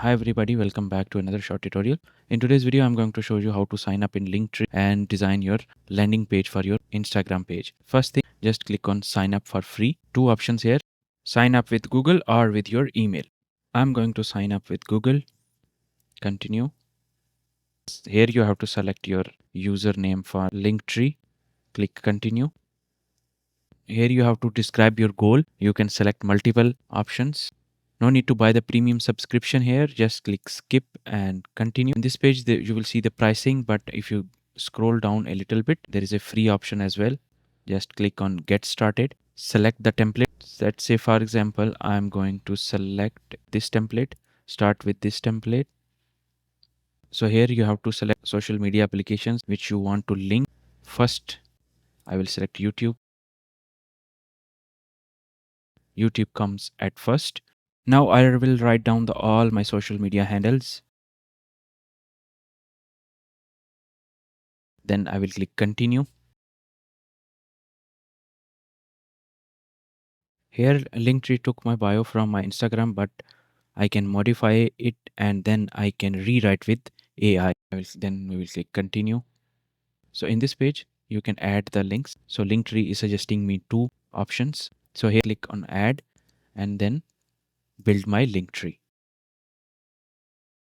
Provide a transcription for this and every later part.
Hi everybody, welcome back to another short tutorial. In today's video, I'm going to show you how to sign up in Linktree and design your landing page for your Instagram page. First thing, just click on sign up for free. Two options here, sign up with Google or with your email. I'm going to sign up with Google, continue. Here you have to select your username for Linktree, click continue. Here you have to describe your goal. You can select multiple options. No need to buy the premium subscription here. Just click skip and continue. In this page, you will see the pricing, but if you scroll down a little bit, there is a free option as well. Just click on get started. Select the template. Let's say, for example, I'm going to select this template. Start with this template. So here you have to select social media applications which you want to link. First, I will select YouTube. YouTube comes at first. Now I will write down all my social media handles. Then I will click continue. Here Linktree took my bio from my Instagram, but I can modify it and then I can rewrite with AI. Then we will click continue. So in this page, you can add the links. So Linktree is suggesting me two options. So here click on add and then build my Linktree.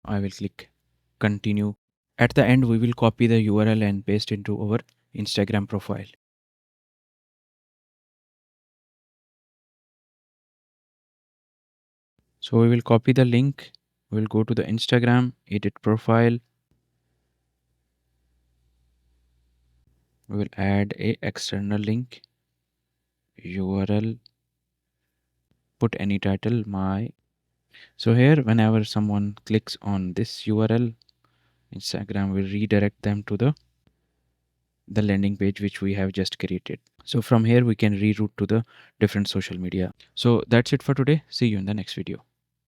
I will click continue. At the end, we will copy the URL and paste into our Instagram profile. So we will copy the link. We'll go to the Instagram, edit profile. We will add a external link, URL, put any title, my. So here, whenever someone clicks on this URL, Instagram will redirect them to the landing page which we have just created. So from here, we can reroute to the different social media. So that's it for today. See you in the next video.